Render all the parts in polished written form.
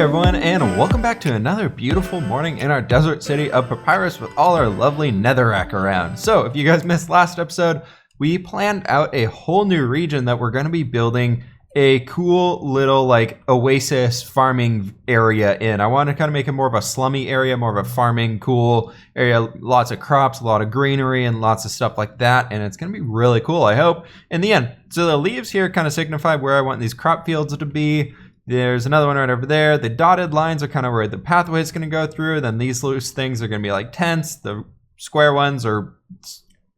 everyone, and welcome back to another beautiful morning in our desert city of Papyrus with all our lovely netherrack around. So if you guys missed last episode, we planned out a whole new region that we're going to be building a cool little like oasis farming area in. I want to kind of make it more of a slummy area, more of a farming cool area, lots of crops, a lot of greenery and lots of stuff like that, and it's going to be really cool, I hope, in the end. So the leaves here kind of signify where I want these crop fields to be. There's another one right over there. The dotted lines are kind of where the pathway is going to go through. Then these loose things are going to be like tents. The square ones or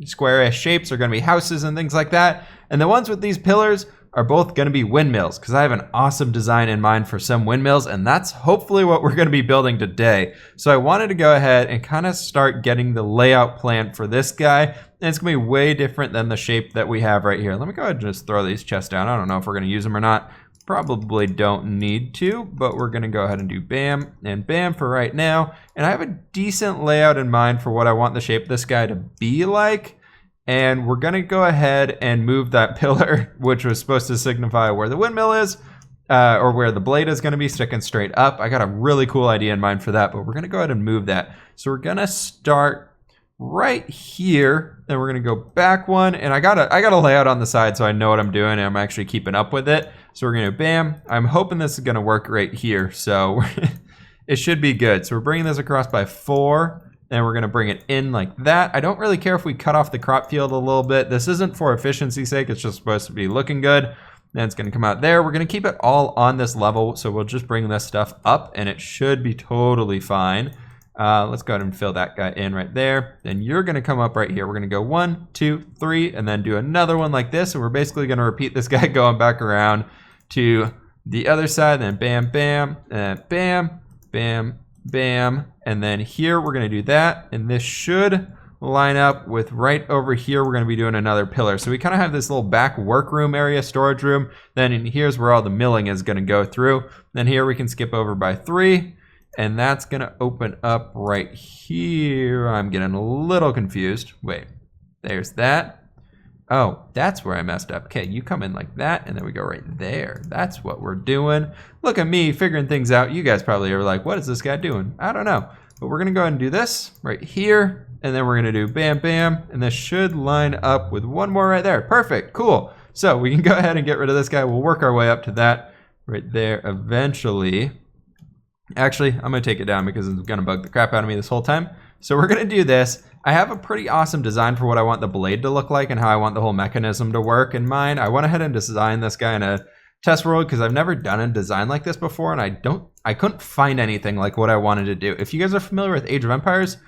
square-ish shapes are going to be houses and things like that. And the ones with these pillars are both going to be windmills, because I have an awesome design in mind for some windmills, and that's hopefully what we're going to be building today. So I wanted to go ahead and kind of start getting the layout plan for this guy, and it's going to be way different than the shape that we have right here. Let me go ahead and just throw these chests down. I don't know if we're going to use them or not. Probably don't need to, but we're going to go ahead and do bam and bam for right now. And I have a decent layout in mind for what I want the shape of this guy to be like. And we're going to go ahead and move that pillar, which was supposed to signify where the windmill is, or where the blade is going to be sticking straight up. I got a really cool idea in mind for that, but we're going to go ahead and move that. So we're going to start right here, then we're going to go back one, and I got a layout on the side so I know what I'm doing and I'm actually keeping up with it. So we're going to bam. I'm hoping this is going to work right here, so it should be good. So we're bringing this across by 4. And we're going to bring it in like that. I don't really care if we cut off the crop field a little bit. This isn't for efficiency's sake. It's just supposed to be looking good. Then it's going to come out there. We're going to keep it all on this level. So we'll just bring this stuff up and it should be totally fine. Let's go ahead and fill that guy in right there. Then you're going to come up right here. We're going to go 1, 2, 3, and then do another one like this. And we're basically going to repeat this guy going back around to the other side. Then bam, bam, and bam, bam, bam. And then here we're going to do that, and this should line up with right over here. We're going to be doing another pillar. So we kind of have this little back workroom area, storage room. Then here's where all the milling is going to go through. Then here we can skip over by 3, and that's going to open up right here. I'm getting a little confused. Wait, there's that. Oh, that's where I messed up. Okay, you come in like that, and then we go right there. That's what we're doing. Look at me figuring things out. You guys probably are like, what is this guy doing? I don't know. But we're going to go ahead and do this right here, and then we're going to do bam, bam, and this should line up with one more right there. Perfect, cool. So we can go ahead and get rid of this guy. We'll work our way up to that right there eventually. Actually, I'm going to take it down because it's going to bug the crap out of me this whole time. So we're going to do this. I have a pretty awesome design for what I want the blade to look like and how I want the whole mechanism to work in mind. I went ahead and designed this guy in a test world because I've never done a design like this before, and I couldn't find anything like what I wanted to do. If you guys are familiar with Age of Empires,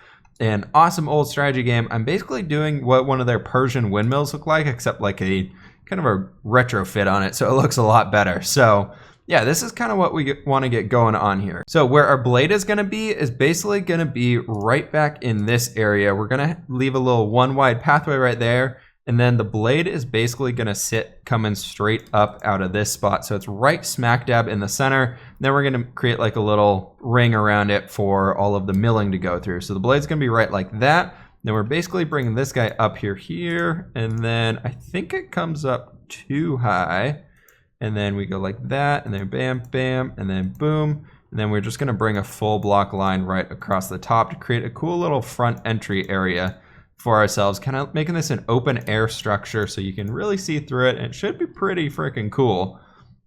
an awesome old strategy game, I'm basically doing what one of their Persian windmills look like, except like a kind of a retrofit on it, so it looks a lot better. So yeah, this is kind of what we want to get going on here. So where our blade is going to be is basically going to be right back in this area. We're going to leave a little one wide pathway right there. And then the blade is basically going to sit coming straight up out of this spot. So it's right smack dab in the center. And then we're going to create like a little ring around it for all of the milling to go through. So the blade's going to be right like that. Then we're basically bringing this guy up here. And then I think it comes up too high. And then we go like that, and then bam, bam, and then boom. And then we're just going to bring a full block line right across the top to create a cool little front entry area for ourselves, kind of making this an open air structure so you can really see through it, and it should be pretty freaking cool.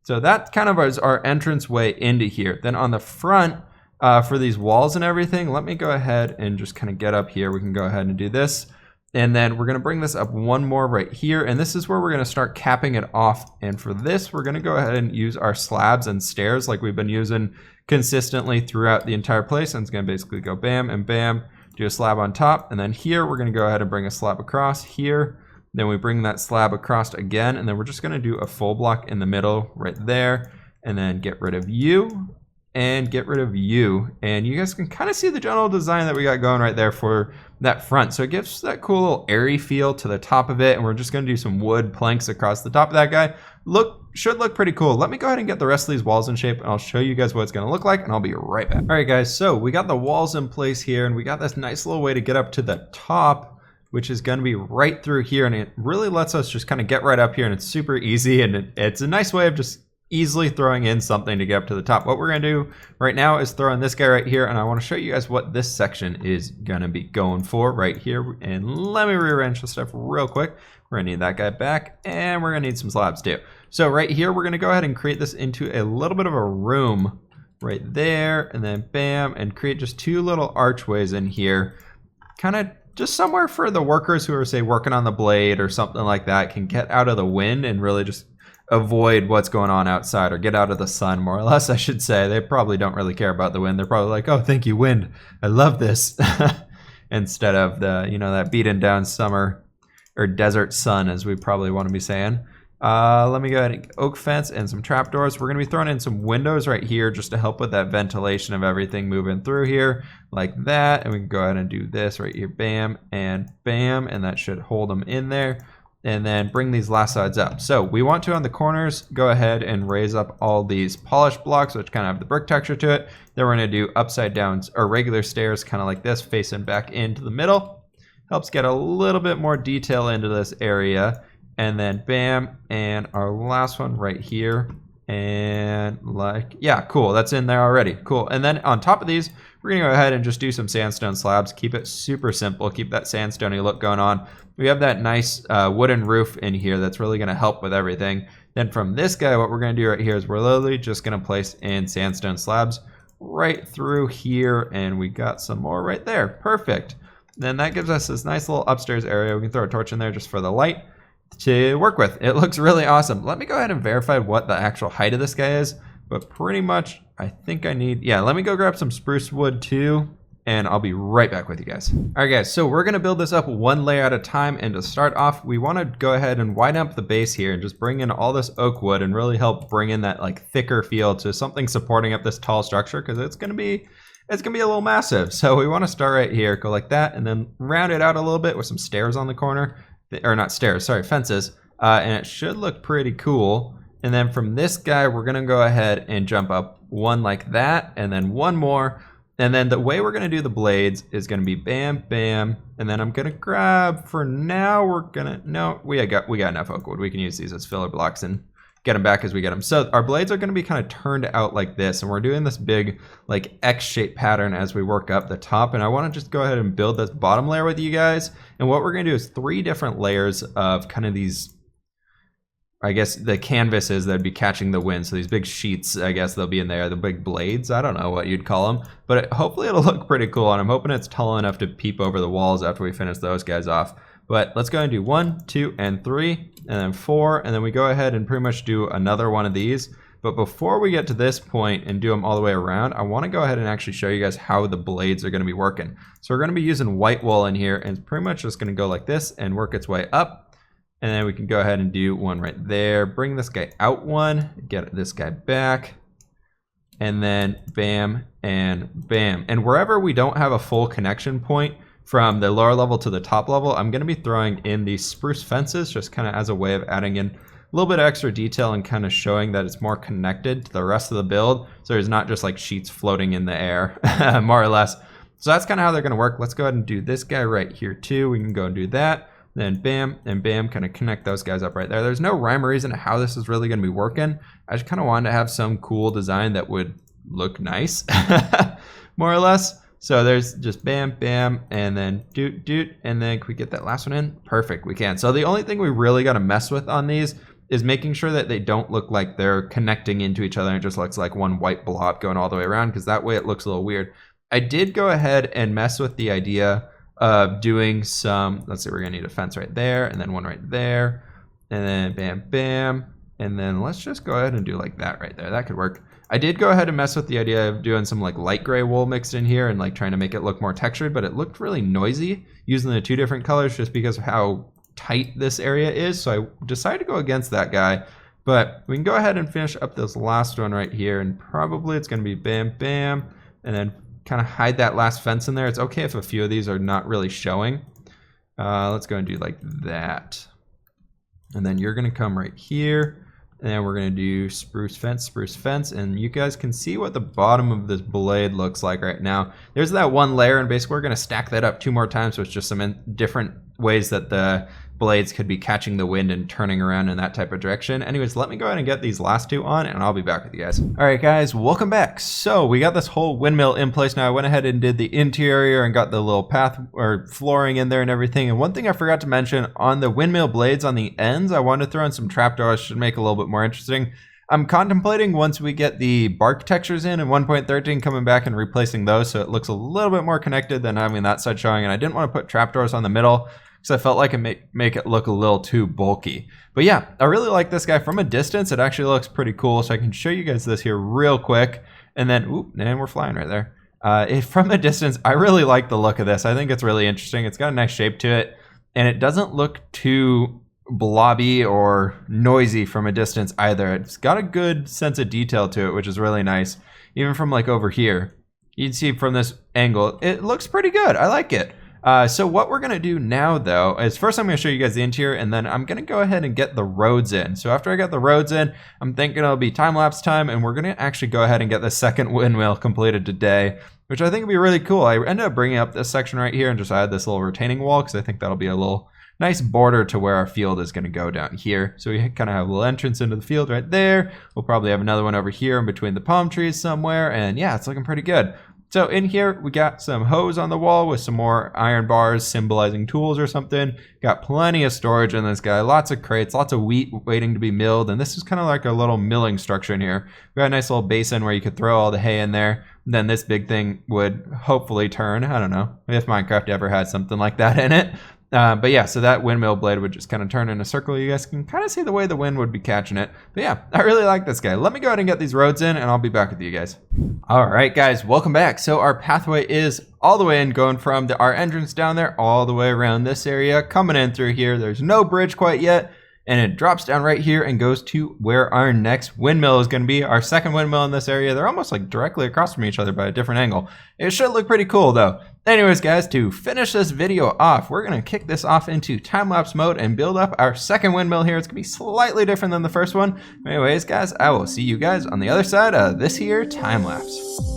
So that kind of is our entrance way into here. Then on the front, for these walls and everything, let me go ahead and just kind of get up here. We can go ahead and do this. And then we're going to bring this up one more right here. And this is where we're going to start capping it off. And for this, we're going to go ahead and use our slabs and stairs like we've been using consistently throughout the entire place. And it's going to basically go bam and bam, do a slab on top. And then here, we're going to go ahead and bring a slab across here. Then we bring that slab across again. And then we're just going to do a full block in the middle right there. And then get rid of you. And get rid of you, and you guys can kind of see the general design that we got going right there for that front. So it gives that cool little airy feel to the top of it, and we're just going to do some wood planks across the top of that guy. Should look pretty cool. Let me go ahead and get the rest of these walls in shape, and I'll show you guys what it's going to look like, and I'll be right back. All right, guys, so we got the walls in place here, and we got this nice little way to get up to the top, which is going to be right through here, and it really lets us just kind of get right up here, and it's super easy, and it's a nice way of just easily throwing in something to get up to the top. What we're gonna do right now is throw in this guy right here, and I wanna show you guys what this section is gonna be going for right here. And let me rearrange the stuff real quick. We're gonna need that guy back, and we're gonna need some slabs too. So right here, we're gonna go ahead and create this into a little bit of a room right there, and then bam, and create just 2 little archways in here. Kind of just somewhere for the workers who are, say, working on the blade or something like that can get out of the wind and really just avoid what's going on outside, or get out of the sun, more or less, I should say. They probably don't really care about the wind. They're probably like, oh, thank you, wind. I love this. Instead of the, you know, that beaten down summer or desert sun, as we probably want to be saying. Let me go ahead and oak fence and some trapdoors. We're going to be throwing in some windows right here just to help with that ventilation of everything moving through here like that. And we can go ahead and do this right here, bam, and that should hold them in there. And then bring these last sides up. So we want to, on the corners, go ahead and raise up all these polished blocks, which kind of have the brick texture to it. Then we're going to do upside down or regular stairs, kind of like this, facing back into the middle. Helps get a little bit more detail into this area. And then bam, and our last one right here. And like, yeah, cool, that's in there already, cool. And then on top of these, we're gonna go ahead and just do some sandstone slabs, keep it super simple, keep that sandstone-y look going on. We have that nice wooden roof in here that's really gonna help with everything. Then from this guy, what we're gonna do right here is we're literally just gonna place in sandstone slabs right through here, and we got some more right there, perfect. Then that gives us this nice little upstairs area. We can throw a torch in there just for the light to work with. It looks really awesome. Let me go ahead and verify what the actual height of this guy is, but pretty much I think I need, yeah, let me go grab some spruce wood too, and I'll be right back with you guys. All right guys, so we're gonna build this up one layer at a time, and to start off, we wanna go ahead and widen up the base here and just bring in all this oak wood and really help bring in that like thicker feel to something supporting up this tall structure, because it's gonna be a little massive. So we wanna start right here, go like that, and then round it out a little bit with some stairs on the corner. Or not stairs, sorry, fences, and it should look pretty cool. And then from this guy, we're gonna go ahead and jump up one like that, and then one more. And then the way we're gonna do the blades is gonna be bam, bam, and then I'm gonna grab, for now, we got enough oak wood. We can use these as filler blocks and get them back as we get them. So our blades are gonna be kind of turned out like this, and we're doing this big like X-shaped pattern as we work up the top. And I wanna just go ahead and build this bottom layer with you guys. And what we're gonna do is 3 different layers of kind of these, I guess the canvases that'd be catching the wind. So these big sheets, I guess they'll be in there, the big blades, I don't know what you'd call them, but hopefully it'll look pretty cool. And I'm hoping it's tall enough to peep over the walls after we finish those guys off. But let's go and do 1, 2, and 3, and then 4, and then we go ahead and pretty much do another one of these. But before we get to this point and do them all the way around, I want to go ahead and actually show you guys how the blades are going to be working. So we're going to be using white wool in here, and it's pretty much just going to go like this and work its way up. And then we can go ahead and do one right there. Bring this guy out one, get this guy back, and then bam and bam. And wherever we don't have a full connection point from the lower level to the top level, I'm going to be throwing in these spruce fences just kind of as a way of adding in a little bit of extra detail and kind of showing that it's more connected to the rest of the build. So there's not just like sheets floating in the air, more or less. So that's kind of how they're going to work. Let's go ahead and do this guy right here too. We can go and do that. Then bam and bam, kind of connect those guys up right there. There's no rhyme or reason to how this is really going to be working. I just kind of wanted to have some cool design that would look nice, more or less. So there's just bam, bam, and then doot, doot, and then can we get that last one in? Perfect, we can. So the only thing we really got to mess with on these is making sure that they don't look like they're connecting into each other and it just looks like one white blob going all the way around, because that way it looks a little weird. I did go ahead and mess with the idea of doing some, let's see, we're gonna need a fence right there, and then one right there, and then bam, bam, and then let's just go ahead and do like that right there. That could work. I did go ahead and mess with the idea of doing some like light gray wool mixed in here and like trying to make it look more textured, but it looked really noisy using the 2 different colors just because of how tight this area is. So I decided to go against that guy, but we can go ahead and finish up this last one right here, and probably it's gonna be bam, bam, and then kind of hide that last fence in there. It's okay if a few of these are not really showing. Let's go and do like that. And then you're gonna come right here, and then we're gonna do spruce fence, and you guys can see what the bottom of this blade looks like right now. There's that one layer, and basically we're gonna stack that up 2 more times, so it's just some different ways that the blades could be catching the wind and turning around in that type of direction. Anyways, let me go ahead and get these last two on and I'll be back with you guys. All right guys, welcome back. So we got this whole windmill in place now. I went ahead and did the interior and got the little path or flooring in there and everything. And one thing I forgot to mention, on the windmill blades on the ends, I wanted to throw in some trapdoors to make it a little bit more interesting. I'm contemplating, once we get the bark textures in 1.13, coming back and replacing those so it looks a little bit more connected than having that side showing. And I didn't want to put trapdoors on the middle because I felt like it make it look a little too bulky. But yeah, I really like this guy. From a distance, it actually looks pretty cool. So I can show you guys this here real quick. And then, oop, and we're flying right there. From a distance, I really like the look of this. I think it's really interesting. It's got a nice shape to it. And it doesn't look too blobby or noisy from a distance either. It's got a good sense of detail to it, which is really nice. Even from like over here, you can see from this angle, it looks pretty good. I like it. So what we're gonna do now though is first I'm gonna show you guys the interior, and then I'm gonna go ahead and get the roads in. So after I got the roads in, I'm thinking it'll be time-lapse time, and we're gonna actually go ahead and get the second windmill completed today, which I think would be really cool. I ended up bringing up this section right here and just add this little retaining wall because I think that'll be a little nice border to where our field is going to go down here. So we kind of have a little entrance into the field right there. We'll probably have another one over here in between the palm trees somewhere. And yeah, it's looking pretty good. So in here, we got some hose on the wall with some more iron bars symbolizing tools or something. Got plenty of storage in this guy. Lots of crates, lots of wheat waiting to be milled. And this is kind of like a little milling structure in here. We got a nice little basin where you could throw all the hay in there. And then this big thing would hopefully turn. I don't know if Minecraft ever had something like that in it. But yeah, so that windmill blade would just kind of turn in a circle. You guys can kind of see the way the wind would be catching it. But yeah, I really like this guy. Let me go ahead and get these roads in and I'll be back with you guys. All right, guys, welcome back. So our pathway is all the way in, going from our entrance down there all the way around this area, coming in through here. There's no bridge quite yet. And it drops down right here and goes to where our next windmill is going to be, our second windmill in this area. They're almost like directly across from each other by a different angle. It should look pretty cool though. Anyways, guys, to finish this video off, we're going to kick this off into time-lapse mode and build up our second windmill here. It's going to be slightly different than the first one. Anyways, guys, I will see you guys on the other side of this here time-lapse.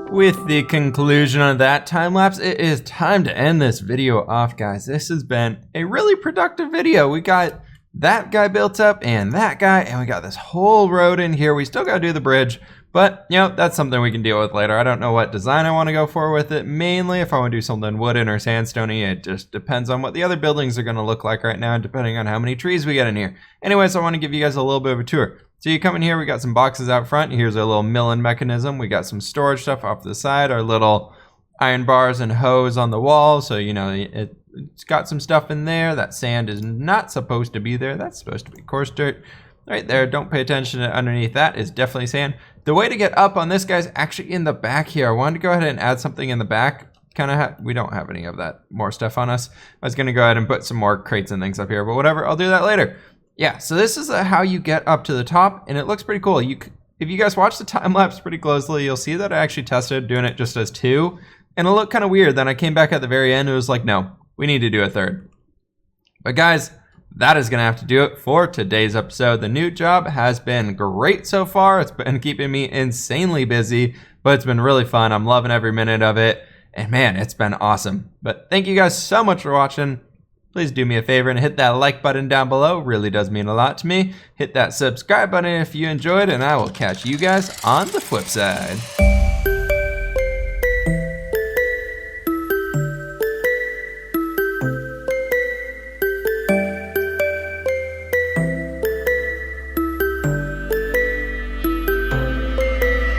With the conclusion of that time lapse, it is time to end this video off, guys. This has been a really productive video. We got that guy built up and that guy, and we got this whole road in here. We still got to do the bridge, but you know, that's something we can deal with later. I don't know what design I want to go for with it. Mainly if I want to do something wooden or sandstone-y, it just depends on what the other buildings are going to look like right now, depending on how many trees we get in here. Anyways, I want to give you guys a little bit of a tour. So you come in here, we got some boxes out front. Here's our little milling mechanism. We got some storage stuff off the side, our little iron bars and hose on the wall. So, you know, it's got some stuff in there. That sand is not supposed to be there. That's supposed to be coarse dirt. Right there, don't pay attention to underneath that is definitely sand. The way to get up on this guy's actually in the back here. I wanted to go ahead and add something in the back. We don't have any of that more stuff on us. I was gonna go ahead and put some more crates and things up here, but whatever, I'll do that later. Yeah, so this is how you get up to the top, and it looks pretty cool. If you guys watch the time lapse pretty closely, you'll see that I actually tested doing it just as 2, and it looked kind of weird. Then I came back at the very end, and it was like, no, we need to do a 3rd. But guys, that is going to have to do it for today's episode. The new job has been great so far. It's been keeping me insanely busy, but it's been really fun. I'm loving every minute of it. And man, it's been awesome. But thank you guys so much for watching. Please do me a favor and hit that like button down below. It really does mean a lot to me. Hit that subscribe button if you enjoyed, and I will catch you guys on the flip side.